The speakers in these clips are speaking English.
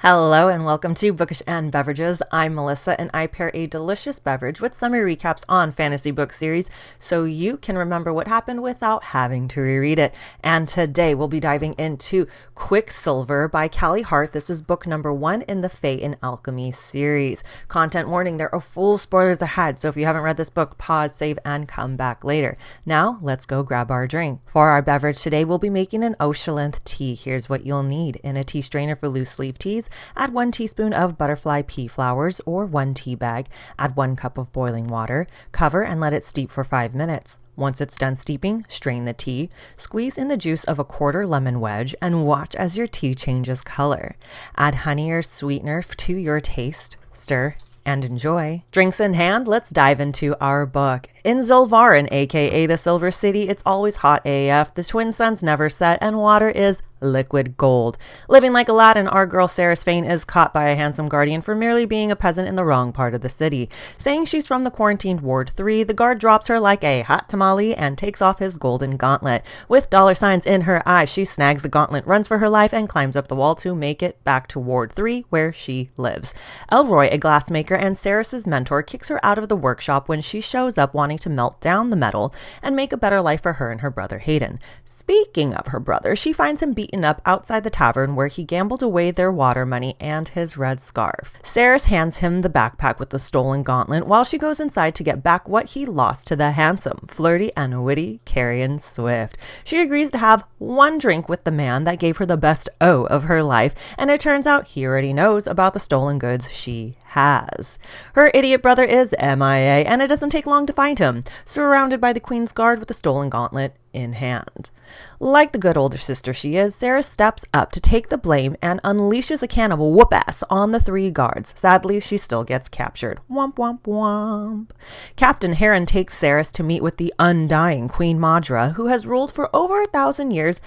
Hello and welcome to Bookish and Beverages. I'm Melissa and I pair a delicious beverage with summary recaps on fantasy book series so you can remember what happened without having to reread it. And today we'll be diving into Quicksilver by Callie Hart. This is book number 1 in the Fae Alchemy series. Content warning, there are full spoilers ahead, so if you haven't read this book, pause, save, and come back later. Now let's go grab our drink. For our beverage today, we'll be making an Oshellith tea. Here's what you'll need. In a tea strainer for loose leaf teas, add 1 teaspoon of Butterfly Pea Flowers or 1 tea bag. Add 1 cup of boiling water. Cover and let it steep for 5 minutes. Once it's done steeping, strain the tea, squeeze in the juice of a quarter lemon wedge, and watch as your tea changes color. Add honey or sweetener to your taste. Stir and enjoy. Drinks in hand, let's dive into our book. In Zulvarin, aka the Silver City, it's always hot AF, the twin suns never set, and water is liquid gold. Living like Aladdin, our girl Sarah Swain is caught by a handsome guardian for merely being a peasant in the wrong part of the city. Saying she's from the quarantined Ward 3, the guard drops her like a hot tamale and takes off his golden gauntlet. With dollar signs in her eyes, she snags the gauntlet, runs for her life, and climbs up the wall to make it back to Ward 3, where she lives. Elroy, a glassmaker and Ceres's mentor, kicks her out of the workshop when she shows up wanting to melt down the metal and make a better life for her and her brother Hayden. Speaking of her brother, she finds him beaten up outside the tavern where he gambled away their water money and his red scarf. Ceres hands him the backpack with the stolen gauntlet while she goes inside to get back what he lost to the handsome, flirty, and witty Carrion Swift. She agrees to have 1 drink with the man that gave her the best O of her life, and it turns out he already knows about the stolen goods she has. Her idiot brother is MIA, and it doesn't take long to find him, surrounded by the Queen's Guard with the stolen gauntlet in hand. Like the good older sister she is, Sarah steps up to take the blame and unleashes a can of whoop-ass on the 3 guards. Sadly, she still gets captured. Womp womp womp. Captain Heron takes Ceres to meet with the undying Queen Madra, who has ruled for over 1,000 years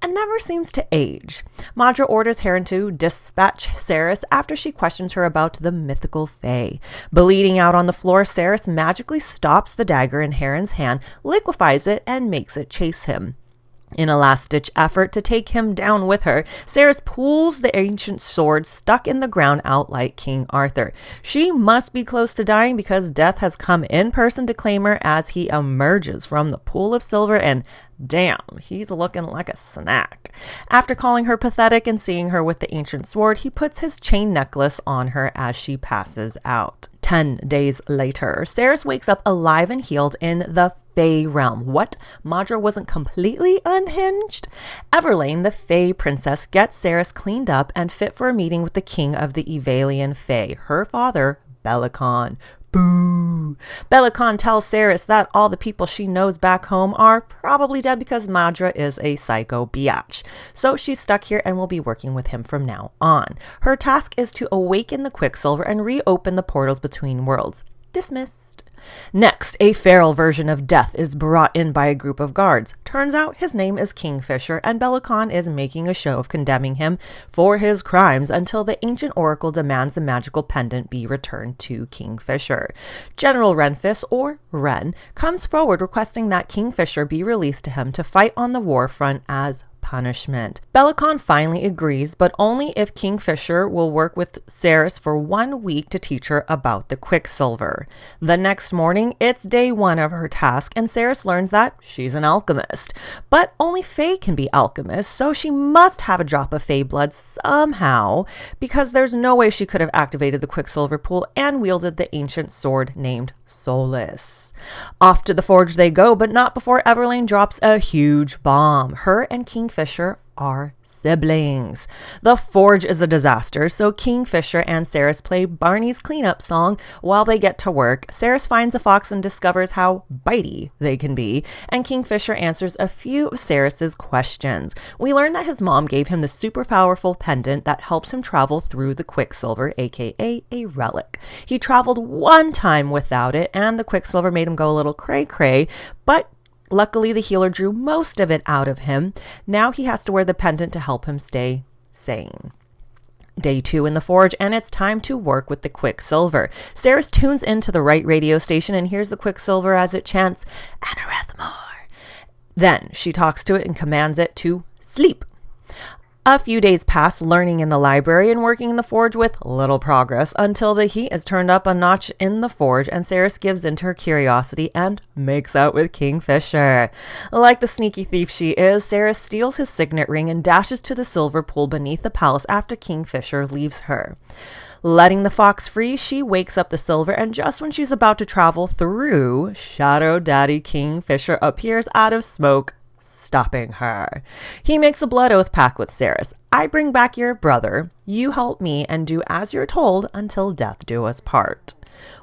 and never seems to age. Madra orders Heron to dispatch Ceres after she questions her about the mythical Fae. Bleeding out on the floor, Ceres magically stops the dagger in Heron's hand, liquefies it, and makes it chase him. In a last-ditch effort to take him down with her, Ceres pulls the ancient sword stuck in the ground out like King Arthur. She must be close to dying because death has come in person to claim her as he emerges from the pool of silver, and damn, he's looking like a snack. After calling her pathetic and seeing her with the ancient sword, he puts his chain necklace on her as she passes out. 10 days later, Ceres wakes up alive and healed in the Fae realm. What? Madra wasn't completely unhinged? Everlane, the Fae princess, gets Ceres cleaned up and fit for a meeting with the king of the Evalian Fae, her father, Belicon. Boo! Belicon tells Ceres that all the people she knows back home are probably dead because Madra is a psycho biatch. So she's stuck here and will be working with him from now on. Her task is to awaken the Quicksilver and reopen the portals between worlds. Dismissed. Next, a feral version of Death is brought in by a group of guards. Turns out his name is Kingfisher, and Belicon is making a show of condemning him for his crimes until the ancient oracle demands the magical pendant be returned to Kingfisher. General Renfis, or Ren, comes forward requesting that Kingfisher be released to him to fight on the war front as punishment. Belicon finally agrees, but only if Kingfisher will work with Ceres for 1 week to teach her about the Quicksilver. The next morning, it's day 1 of her task, and Ceres learns that she's an alchemist. But only Fae can be alchemists, so she must have a drop of Fae blood somehow, because there's no way she could have activated the Quicksilver pool and wielded the ancient sword named Solace. Off to the forge they go, but not before Everlane drops a huge bomb. Her and Kingfisher are siblings. The forge is a disaster, so Kingfisher and Ceres play Barney's cleanup song while they get to work. Ceres finds a fox and discovers how bitey they can be, and Kingfisher answers a few of Ceres's questions. We learn that his mom gave him the super powerful pendant that helps him travel through the Quicksilver, aka a relic. He traveled 1 time without it, and the Quicksilver made him go a little cray-cray, but luckily, the healer drew most of it out of him. Now he has to wear the pendant to help him stay sane. Day 2 in the forge, and it's time to work with the Quicksilver. Ceres tunes into the right radio station and hears the Quicksilver as it chants, Anarathmore. Then she talks to it and commands it to sleep. A few days pass learning in the library and working in the forge with little progress until the heat is turned up a notch in the forge and Ceres gives in to her curiosity and makes out with Kingfisher. Like the sneaky thief she is, Ceres steals his signet ring and dashes to the silver pool beneath the palace after Kingfisher leaves her. Letting the fox free, she wakes up the silver, and just when she's about to travel through, Shadow Daddy Kingfisher appears out of smoke, stopping her. He makes a blood oath pact with Ceres. I bring back your brother, you help me, and do as you're told until death do us part.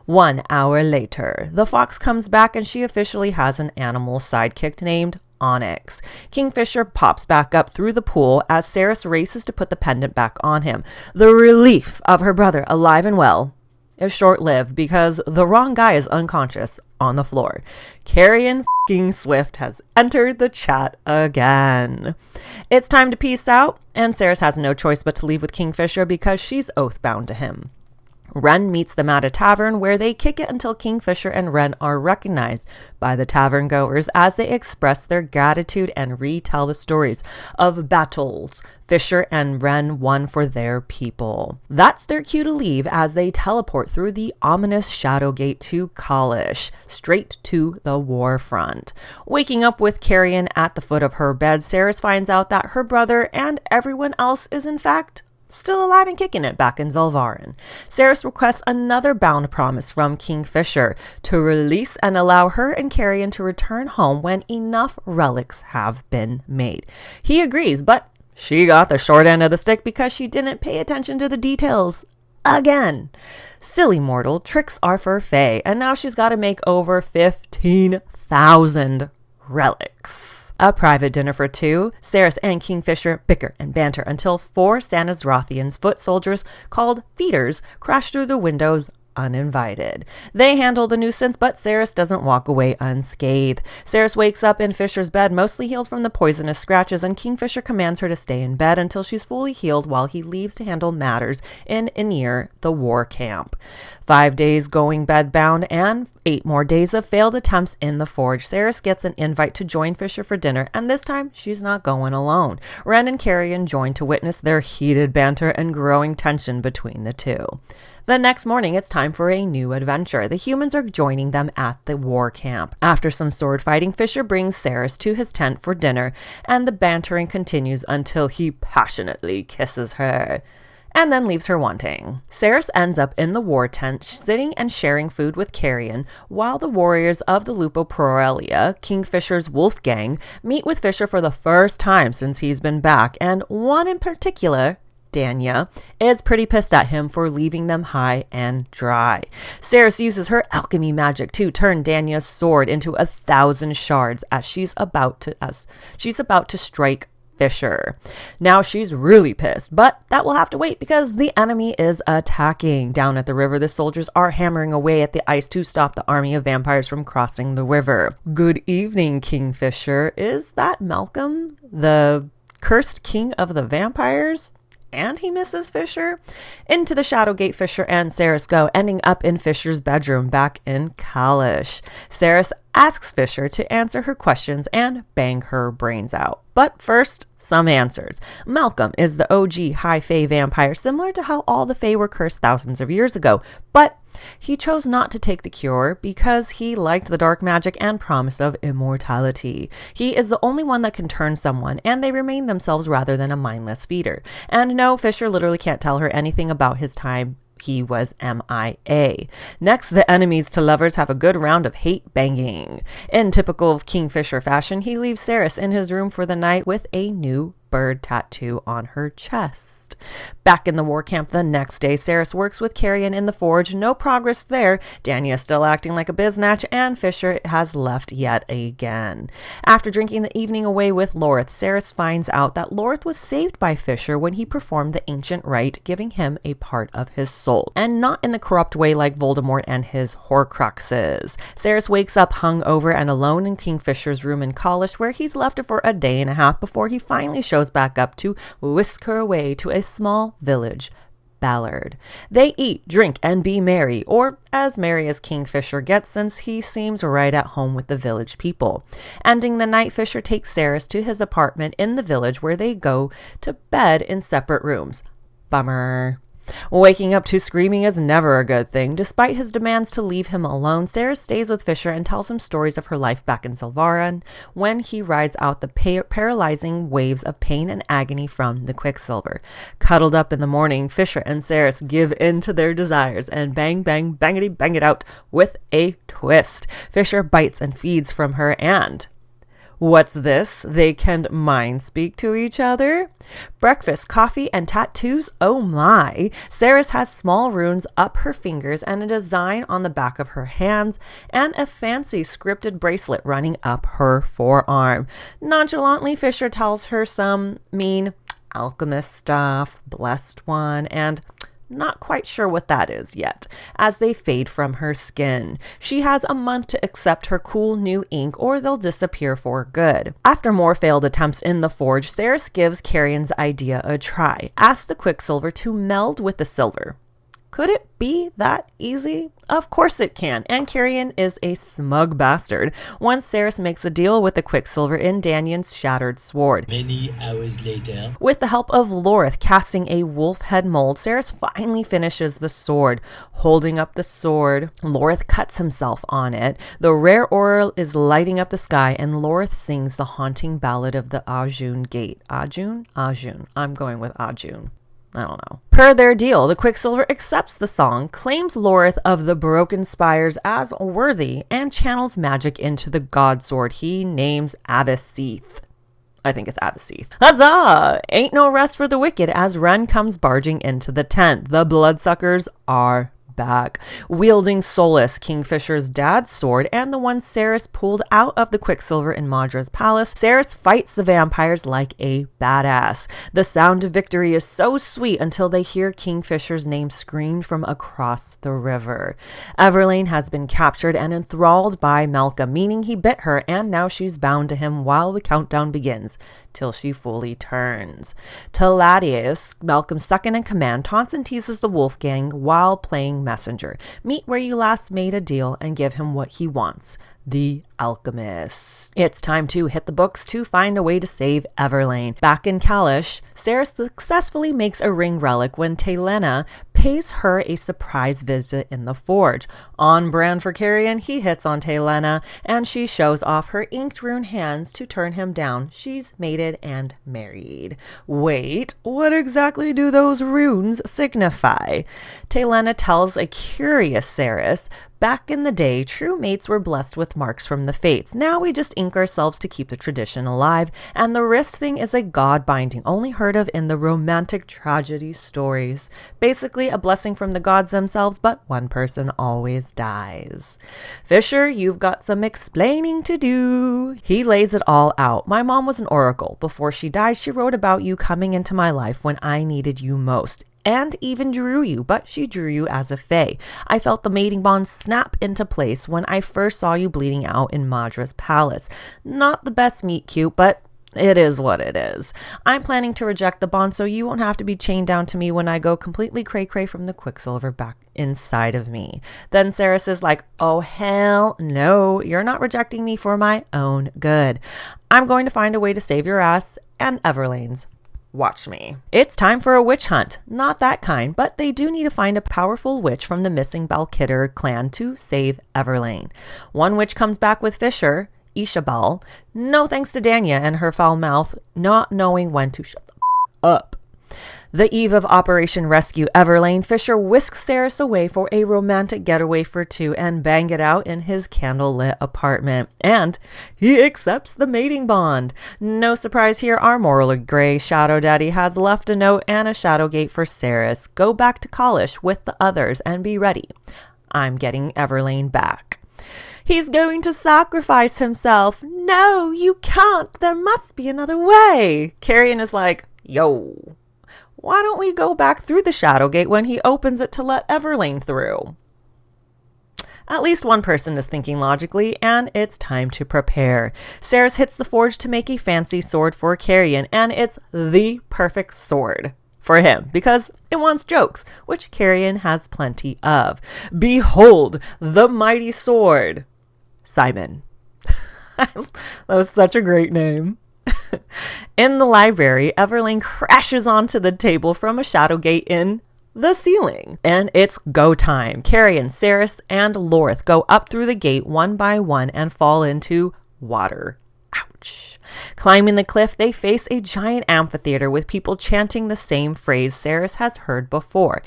1 hour later, the fox comes back and she officially has an animal sidekick named Onyx. Kingfisher pops back up through the pool as Ceres races to put the pendant back on him. The relief of her brother alive and well is short-lived because the wrong guy is unconscious on the floor. Carrion f***ing Swift has entered the chat again. It's time to peace out, and Ceres has no choice but to leave with Kingfisher because she's oath-bound to him. Wren meets them at a tavern where they kick it until Kingfisher and Wren are recognized by the tavern goers as they express their gratitude and retell the stories of battles Fisher and Wren won for their people. That's their cue to leave as they teleport through the ominous Shadow Gate to Kalish, straight to the war front. Waking up with Carrion at the foot of her bed, Ceres finds out that her brother and everyone else is in fact still alive and kicking it back in Zulvarin. Ceres requests another bound promise from Kingfisher to release and allow her and Carrion to return home when enough relics have been made. He agrees, but she got the short end of the stick because she didn't pay attention to the details. Again. Silly mortal tricks are for Fae, and now she's got to make over 15,000 relics. A private dinner for two, Ceres and Kingfisher bicker and banter until 4 Sanazrothians foot soldiers called feeders crash through the windows uninvited. They handle the nuisance, but Ceres doesn't walk away unscathed. Ceres wakes up in Fisher's bed, mostly healed from the poisonous scratches, and Kingfisher commands her to stay in bed until she's fully healed while he leaves to handle matters in Aenir, the war camp. 5 days going bedbound and 8 more days of failed attempts in the forge. Ceres gets an invite to join Fisher for dinner, and this time she's not going alone. Wren and Carrion join to witness their heated banter and growing tension between the two. The next morning, it's time for a new adventure. The humans are joining them at the war camp. After some sword fighting, Fisher brings Ceres to his tent for dinner, and the bantering continues until he passionately kisses her and then leaves her wanting. Ceres ends up in the war tent, sitting and sharing food with Carrion, while the warriors of the Lupo Proelia, Kingfisher's wolf gang, meet with Fisher for the first time since he's been back, and one in particular, Danya, is pretty pissed at him for leaving them high and dry. Ceres uses her alchemy magic to turn Danya's sword into 1,000 shards as she's about to strike Fisher. Now she's really pissed, but that will have to wait because the enemy is attacking. Down at the river, the soldiers are hammering away at the ice to stop the army of vampires from crossing the river. Good evening, Kingfisher. Is that Malcolm, the cursed king of the vampires? And he misses Fisher. Into the Shadowgate Fisher and Ceres go, ending up in Fisher's bedroom back in Kalish. Ceres asks Fisher to answer her questions and bang her brains out. But first, some answers. Malcolm is the OG high Fae vampire, similar to how all the Fae were cursed thousands of years ago. But he chose not to take the cure because he liked the dark magic and promise of immortality. He is the only one that can turn someone, and they remain themselves rather than a mindless feeder. And no, Fisher literally can't tell her anything about his time. He was MIA. Next, the enemies to lovers have a good round of hate banging. In typical Kingfisher fashion, he leaves Ceres in his room for the night with a new bird tattoo on her chest. Back in the war camp the next day, Ceres works with Carrion in the forge. No progress there. Danya is still acting like a biznatch, and Fisher has left yet again. After drinking the evening away with Lorith, Ceres finds out that Lorith was saved by Fisher when he performed the ancient rite, giving him a part of his soul, and not in the corrupt way like Voldemort and his Horcruxes. Ceres wakes up hungover and alone in Kingfisher's room in Kalish, where he's left her for a day and a half before he finally shows back up to whisk her away to a small village Ballard. They eat, drink, and be merry, or as merry as Kingfisher gets since he seems right at home with the village people. Ending the night, Fisher takes Ceres to his apartment in the village where they go to bed in separate rooms. Bummer. Waking up to screaming is never a good thing. Despite his demands to leave him alone, Ceres stays with Fisher and tells him stories of her life back in Silvaran when he rides out the paralyzing waves of pain and agony from the Quicksilver. Cuddled up in the morning, Fisher and Ceres give in to their desires and bang, bang, bangity, bang it out with a twist. Fisher bites and feeds from her and... What's this? They can mind speak to each other? Breakfast, coffee, and tattoos? Oh my! Ceres has small runes up her fingers and a design on the back of her hands and a fancy scripted bracelet running up her forearm. Nonchalantly, Fisher tells her some mean alchemist stuff, blessed one, and... not quite sure what that is yet, as they fade from her skin. She has a month to accept her cool new ink or they'll disappear for good. After more failed attempts in the forge, Ceres gives Carrion's idea a try. Asks the Quicksilver to meld with the silver. Could it be that easy? Of course it can, and Carrion is a smug bastard. Once Ceres makes a deal with the Quicksilver in Danion's shattered sword. Many hours later. With the help of Lorith casting a wolf head mold, Ceres finally finishes the sword. Holding up the sword, Lorith cuts himself on it. The rare aura is lighting up the sky, and Lorith sings the haunting ballad of the Ajun Gate. Ajun? Ajun. I'm going with Ajun. I don't know. Per their deal, the Quicksilver accepts the song, claims Lorith of the Broken Spires as worthy, and channels magic into the god sword he names Abysseith. I think it's Abysseith. Huzzah! Ain't no rest for the wicked as Ren comes barging into the tent. The bloodsuckers are back, wielding Solus, Kingfisher's dad's sword, and the one Ceres pulled out of the Quicksilver in Madra's palace. Ceres fights the vampires like a badass. The sound of victory is so sweet until they hear Kingfisher's name screamed from across the river. Everlane has been captured and enthralled by Malka, meaning he bit her, and now she's bound to him while the countdown begins, till she fully turns. Teladius, Malcolm's second in command, taunts and teases the Wolf Gang while playing messenger. Meet where you last made a deal and give him what he wants. The Alchemist. It's time to hit the books to find a way to save Everlane. Back in Kalish, Ceres successfully makes a ring relic when Telena pays her a surprise visit in the forge. On brand for Carrion, he hits on Telena, and she shows off her inked rune hands to turn him down. She's mated and married. Wait, what exactly do those runes signify? Telena tells a curious Ceres, back in the day, true mates were blessed with marks from the fates. Now we just ink ourselves to keep the tradition alive, and the wrist thing is a god binding only heard of in the romantic tragedy stories. Basically a blessing from the gods themselves, but one person always dies. Fisher, you've got some explaining to do. He lays it all out. My mom was an oracle. Before she died, she wrote about you coming into my life when I needed you most, and even drew you, but she drew you as a fae. I felt the mating bond snap into place when I first saw you bleeding out in Madra's palace. Not the best meet cute, but it is what it is. I'm planning to reject the bond so you won't have to be chained down to me when I go completely cray-cray from the Quicksilver back inside of me. Then Ceres is like, oh hell no, you're not rejecting me for my own good. I'm going to find a way to save your ass and Everlane's. Watch me. It's time for a witch hunt. Not that kind, but they do need to find a powerful witch from the missing Balkidder clan to save Everlane. One witch comes back with Fisher, Ishabel. No thanks to Danya and her foul mouth not knowing when to shut the up. The eve of Operation Rescue Everlane, Fisher whisks Ceres away for a romantic getaway for two and bang it out in his candlelit apartment. And he accepts the mating bond. No surprise here, our morally gray Shadow Daddy has left a note and a shadow gate for Ceres. Go back to Kalish with the others and be ready. I'm getting Everlane back. He's going to sacrifice himself. No, you can't. There must be another way. Carrion is like, yo, why don't we go back through the Shadow Gate when he opens it to let Everlane through? At least one person is thinking logically, and it's time to prepare. Ceres hits the forge to make a fancy sword for Carrion, and it's the perfect sword for him because it wants jokes, which Carrion has plenty of. Behold the mighty sword, Simon. That was such a great name. In the library, Everlane crashes onto the table from a shadow gate in the ceiling. And it's go time. Carrion, Ceres, and Lorith go up through the gate one by one and fall into water. Ouch. Climbing the cliff, they face a giant amphitheater with people chanting the same phrase Ceres has heard before.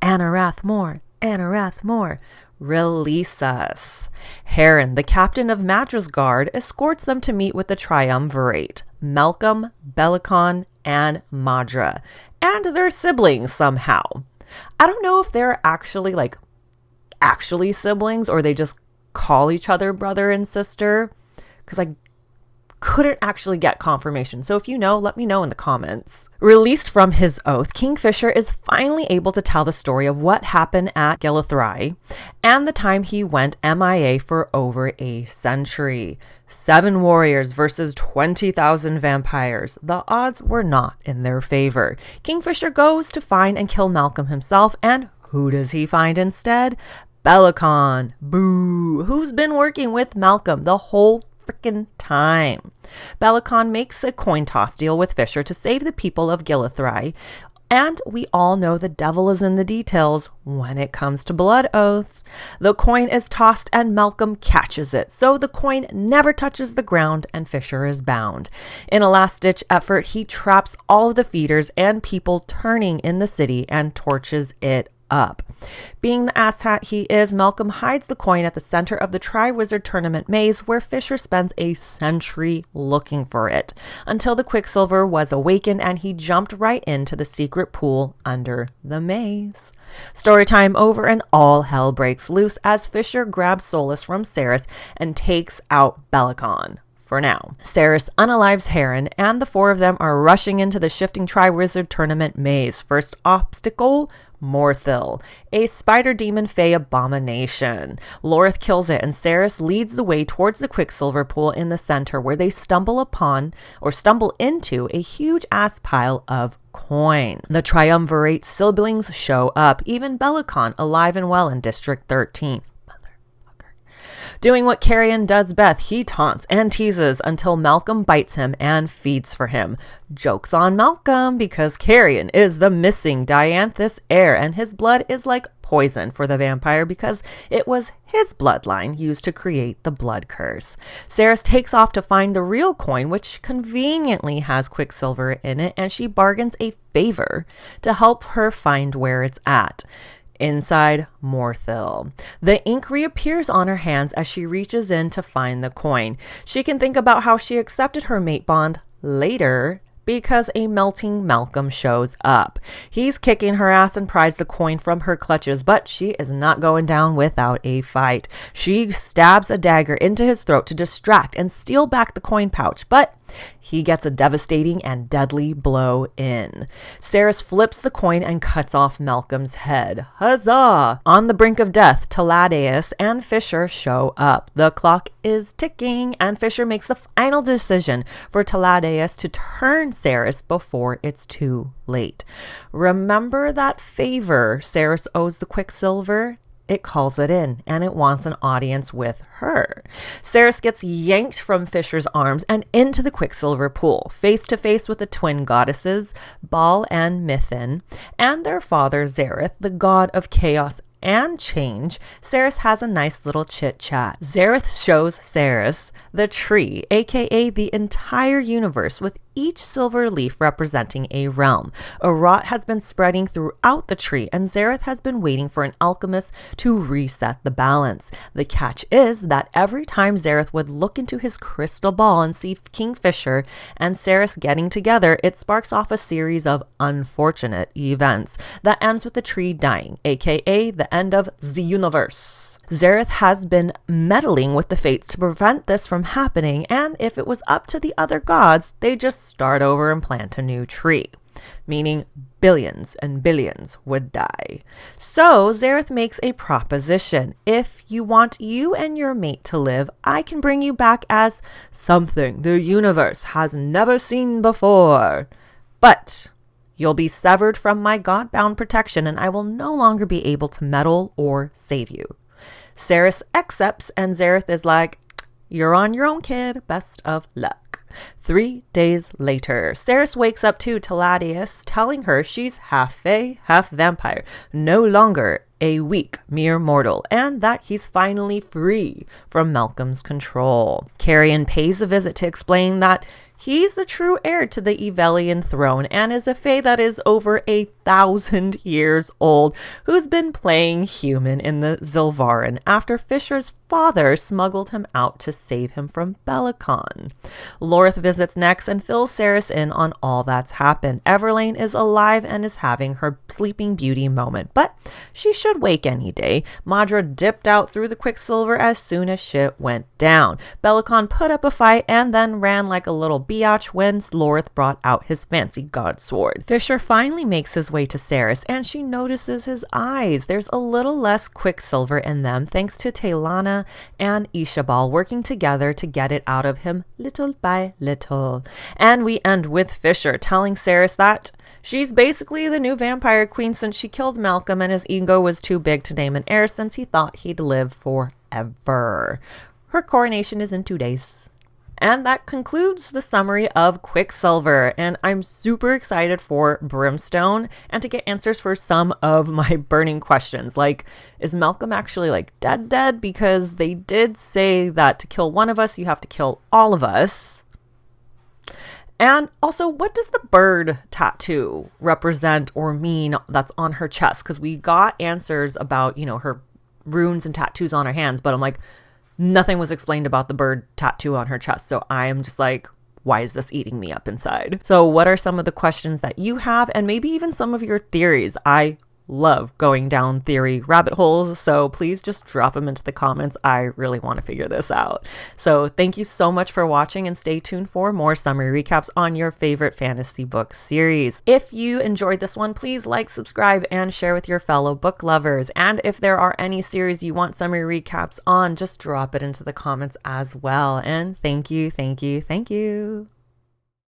Anarath more, Anarath more. Release us. Heron, the captain of Madra's guard, escorts them to meet with the triumvirate, Malcolm, Belicon, and Madra, and their siblings somehow. I don't know if they're actually siblings or they just call each other brother and sister, because I couldn't actually get confirmation. So if you know, let me know in the comments. Released from his oath, Kingfisher is finally able to tell the story of what happened at Gillithry and the time he went MIA for over a century. 7 warriors versus 20,000 vampires. The odds were not in their favor. Kingfisher goes to find and kill Malcolm himself, and who does he find instead? Belicon. Boo. Who's been working with Malcolm the whole freaking time. Belicon makes a coin toss deal with Fisher to save the people of Gillithry, and we all know the devil is in the details when it comes to blood oaths. The coin is tossed and Malcolm catches it, so the coin never touches the ground and Fisher is bound. In a last-ditch effort, he traps all of the feeders and people turning in the city and torches it up. Being the asshat he is, Malcolm hides the coin at the center of the Tri-Wizard Tournament maze, where Fisher spends a century looking for it, until the Quicksilver was awakened and he jumped right into the secret pool under the maze. Storytime over and all hell breaks loose as Fisher grabs Solace from Ceres and takes out Belicon. For now, Ceres unalives Heron, and the 4 of them are rushing into the shifting Tri-Wizard Tournament maze. First obstacle, Morthil, a spider demon fae abomination. Lorith kills it, and Ceres leads the way towards the Quicksilver pool in the center, where they stumble into a huge ass pile of coin. The triumvirate siblings show up, even Belicon alive and well in District 13. Doing what Carrion does best, he taunts and teases until Malcolm bites him and feeds for him. Joke's on Malcolm, because Carrion is the missing Dianthus heir, and his blood is like poison for the vampire because it was his bloodline used to create the blood curse. Ceres takes off to find the real coin, which conveniently has Quicksilver in it, and she bargains a favor to help her find where it's at. Inside Morthil. The ink reappears on her hands as she reaches in to find the coin. She can think about how she accepted her mate bond later because a melting Malcolm shows up. He's kicking her ass and pries the coin from her clutches, but she is not going down without a fight. She stabs a dagger into his throat to distract and steal back the coin pouch, but he gets a devastating and deadly blow in. Ceres flips the coin and cuts off Malcolm's head. Huzzah! On the brink of death, Taladeus and Fisher show up. The clock is ticking, and Fisher makes the final decision for Taladeus to turn Ceres before it's too late. Remember that favor Ceres owes the Quicksilver? It calls it in, and it wants an audience with her. Ceres gets yanked from Fisher's arms and into the Quicksilver pool, face to face with the twin goddesses, Baal and Mithin, and their father Zareth, the god of chaos and change. Ceres has a nice little chit-chat. Zareth shows Ceres the tree, aka the entire universe, with each silver leaf representing a realm. A rot has been spreading throughout the tree, and Zareth has been waiting for an alchemist to reset the balance. The catch is that every time Zareth would look into his crystal ball and see Kingfisher and Ceres getting together, it sparks off a series of unfortunate events that ends with the tree dying, aka the end of the universe. Zareth has been meddling with the fates to prevent this from happening, and if it was up to the other gods, they just start over and plant a new tree, meaning billions and billions would die. So Zareth makes a proposition. If you want you and your mate to live, I can bring you back as something the universe has never seen before. But You'll be severed from my God-bound protection, and I will no longer be able to meddle or save you. Cerys accepts, and Xaereth is like, you're on your own, kid. Best of luck. 3 days later, Cerys wakes up to Teladius telling her she's half fae, half vampire, no longer a weak mere mortal, and that he's finally free from Malcolm's control. Carrion pays a visit to explain that he's the true heir to the Evelian throne and is a fae that is over 1,000 years old, who's been playing human in the Zilvarin after Fisher's father smuggled him out to save him from Belicon. Lorith visits next and fills Cerys in on all that's happened. Everlane is alive and is having her Sleeping Beauty moment, but she should wake any day. Madra dipped out through the Quicksilver as soon as shit went down. Belicon put up a fight and then ran like a little biatch when Lorith brought out his fancy god sword. Fisher finally makes his way to Cerys and she notices his eyes. There's a little less Quicksilver in them thanks to Taylana and Ishabal working together to get it out of him little by little. And we end with Fisher telling Cerys that she's basically the new vampire queen since she killed Malcolm and his ego was too big to name an heir since he thought he'd live forever. Her coronation is in 2 days. And that concludes the summary of Quicksilver, and I'm super excited for Brimstone and to get answers for some of my burning questions, like, is Malcolm actually like dead? Because they did say that to kill one of us, you have to kill all of us. And also, what does the bird tattoo represent or mean that's on her chest? Because we got answers about, her runes and tattoos on her hands, but I'm like, nothing was explained about the bird tattoo on her chest. So I am just like, why is this eating me up inside? So what are some of the questions that you have and maybe even some of your theories? I love going down theory rabbit holes, so please just drop them into the comments. I really want to figure this out. So thank you so much for watching and stay tuned for more summary recaps on your favorite fantasy book series. If you enjoyed this one, please like, subscribe, and share with your fellow book lovers. And if there are any series you want summary recaps on, just drop it into the comments as well. And thank you.